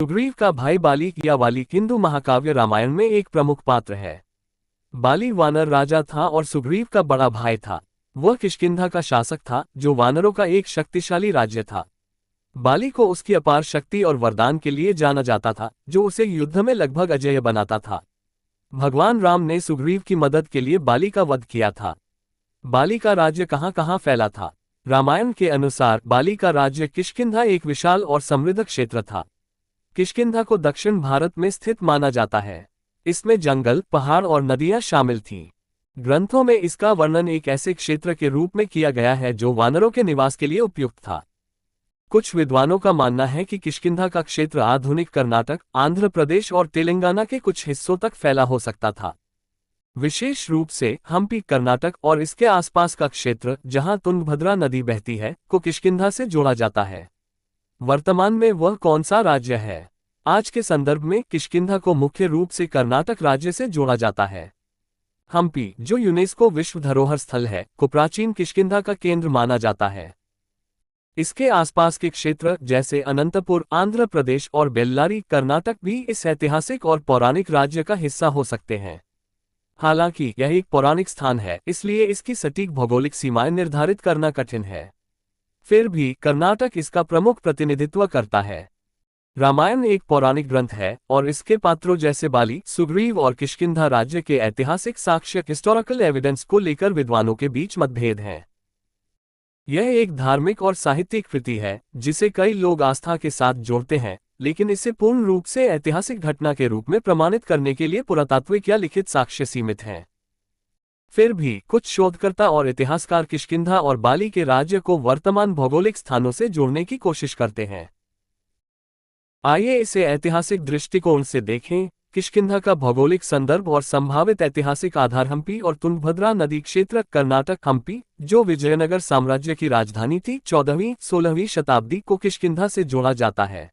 सुग्रीव का भाई बाली या वाली हिंदू महाकाव्य रामायण में एक प्रमुख पात्र है। बाली वानर राजा था और सुग्रीव का बड़ा भाई था। वह किष्किंधा का शासक था, जो वानरों का एक शक्तिशाली राज्य था। बाली को उसकी अपार शक्ति और वरदान के लिए जाना जाता था, जो उसे युद्ध में लगभग अजेय बनाता था। भगवान राम ने सुग्रीव की मदद के लिए बाली का वध किया था। बाली का राज्य कहाँ कहाँ फैला था? रामायण के अनुसार बाली का राज्य किष्किंधा एक विशाल और समृद्ध क्षेत्र था। किष्किंधा को दक्षिण भारत में स्थित माना जाता है। इसमें जंगल, पहाड़ और नदियां शामिल थीं। ग्रंथों में इसका वर्णन एक ऐसे क्षेत्र के रूप में किया गया है जो वानरों के निवास के लिए उपयुक्त था। कुछ विद्वानों का मानना है कि किष्किंधा का क्षेत्र आधुनिक कर्नाटक, आंध्र प्रदेश और तेलंगाना के कुछ हिस्सों तक फैला हो सकता था। विशेष रूप से हम्पी कर्नाटक और इसके आसपास का क्षेत्र, जहां तुंगभद्रा नदी बहती है, को किष्किंधा से जोड़ा जाता है। वर्तमान में वह कौन सा राज्य है? आज के संदर्भ में किष्किंधा को मुख्य रूप से कर्नाटक राज्य से जोड़ा जाता है। हम्पी, जो यूनेस्को विश्व धरोहर स्थल है, को प्राचीन किष्किंधा का केंद्र माना जाता है। इसके आसपास के क्षेत्र जैसे अनंतपुर आंध्र प्रदेश और बेल्लारी कर्नाटक भी इस ऐतिहासिक और पौराणिक राज्य का हिस्सा हो सकते हैं। हालांकि यह एक पौराणिक स्थान है, इसलिए इसकी सटीक भौगोलिक सीमाएं निर्धारित करना कठिन है। फिर भी कर्नाटक इसका प्रमुख प्रतिनिधित्व करता है। रामायण एक पौराणिक ग्रंथ है और इसके पात्रों जैसे बाली, सुग्रीव और किष्किंधा राज्य के ऐतिहासिक साक्ष्य हिस्टोरिकल एविडेंस को लेकर विद्वानों के बीच मतभेद हैं। यह एक धार्मिक और साहित्यिक कृति है जिसे कई लोग आस्था के साथ जोड़ते हैं, लेकिन इसे पूर्ण रूप से ऐतिहासिक घटना के रूप में प्रमाणित करने के लिए पुरातात्विक या लिखित साक्ष्य सीमित हैं। फिर भी कुछ शोधकर्ता और इतिहासकार किष्किंधा और बाली के राज्य को वर्तमान भौगोलिक स्थानों से जोड़ने की कोशिश करते हैं। आइए इसे ऐतिहासिक दृष्टिकोण से देखें। किष्किंधा का भौगोलिक संदर्भ और संभावित ऐतिहासिक आधार हम्पी और तुंगभद्रा नदी क्षेत्र कर्नाटक। हम्पी, जो विजयनगर साम्राज्य की राजधानी थी, 14वीं-16वीं शताब्दी को किष्किंधा से जोड़ा जाता है।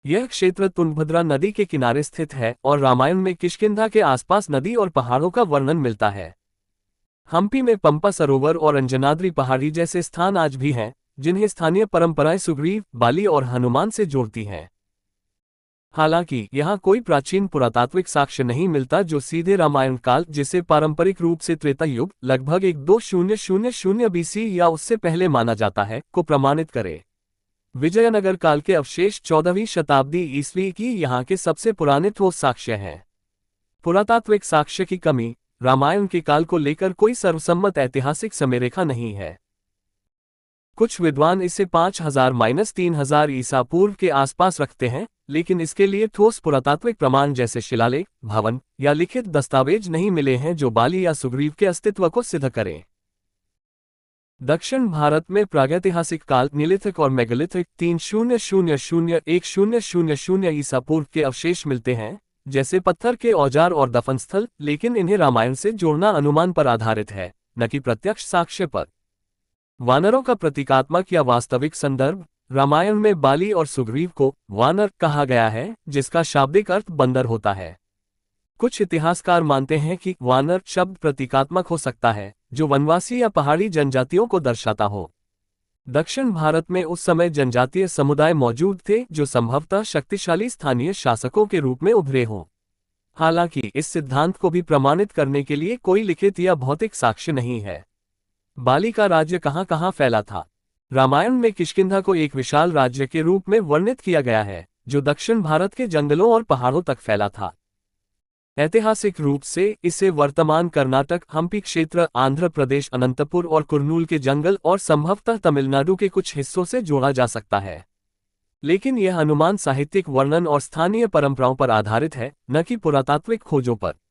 यह क्षेत्र तुंगभद्रा नदी के किनारे स्थित है और रामायण में किष्किंधा के आसपास नदी और पहाड़ों का वर्णन मिलता है। हम्पी में पंपा सरोवर और अंजनाद्री पहाड़ी जैसे स्थान आज भी हैं, जिन्हें स्थानीय परंपराएं सुग्रीव, बाली और हनुमान से जोड़ती हैं। हालांकि यहाँ कोई प्राचीन पुरातात्विक साक्ष्य नहीं मिलता जो सीधे रामायण काल, जिसे पारंपरिक रूप से त्रेता युग लगभग 1200 BC या उससे पहले माना जाता है, को प्रमाणित करे। विजयनगर काल के अवशेष 14वीं शताब्दी ईस्वी की यहाँ के सबसे पुराने ठोस साक्ष्य हैं। पुरातात्विक साक्ष्य की कमी। रामायण के काल को लेकर कोई सर्वसम्मत ऐतिहासिक समयरेखा नहीं है। कुछ विद्वान इसे 5000-3000 ईसा पूर्व के आसपास रखते हैं, लेकिन इसके लिए ठोस पुरातात्विक प्रमाण जैसे शिलालेख, भवन या लिखित दस्तावेज नहीं मिले हैं जो बाली या सुग्रीव के अस्तित्व को सिद्ध करें। दक्षिण भारत में प्रागैतिहासिक काल नीलिथिक और मेगालिथिक 3000-1000 ईसा पूर्व के अवशेष मिलते हैं, जैसे पत्थर के औजार और दफन स्थल, लेकिन इन्हें रामायण से जोड़ना अनुमान पर आधारित है, न कि प्रत्यक्ष साक्ष्य पर। वानरों का प्रतीकात्मक या वास्तविक संदर्भ। रामायण में बाली और सुग्रीव को वानर कहा गया है, जिसका शाब्दिक अर्थ बंदर होता है। कुछ इतिहासकार मानते हैं कि वानर शब्द प्रतीकात्मक हो सकता है, जो वनवासी या पहाड़ी जनजातियों को दर्शाता हो। दक्षिण भारत में उस समय जनजातीय समुदाय मौजूद थे जो संभवतः शक्तिशाली स्थानीय शासकों के रूप में उभरे हों। हालांकि इस सिद्धांत को भी प्रमाणित करने के लिए कोई लिखित या भौतिक साक्ष्य नहीं है। बाली का राज्य कहाँ कहाँ फैला था? रामायण में किष्किंधा को एक विशाल राज्य के रूप में वर्णित किया गया है, जो दक्षिण भारत के जंगलों और पहाड़ों तक फैला था। ऐतिहासिक रूप से इसे वर्तमान कर्नाटक, हम्पी क्षेत्र, आंध्र प्रदेश, अनंतपुर और कुर्नूल के जंगल और संभवतः तमिलनाडु के कुछ हिस्सों से जोड़ा जा सकता है। लेकिन यह अनुमान साहित्यिक वर्णन और स्थानीय परंपराओं पर आधारित है, न कि पुरातात्विक खोजों पर।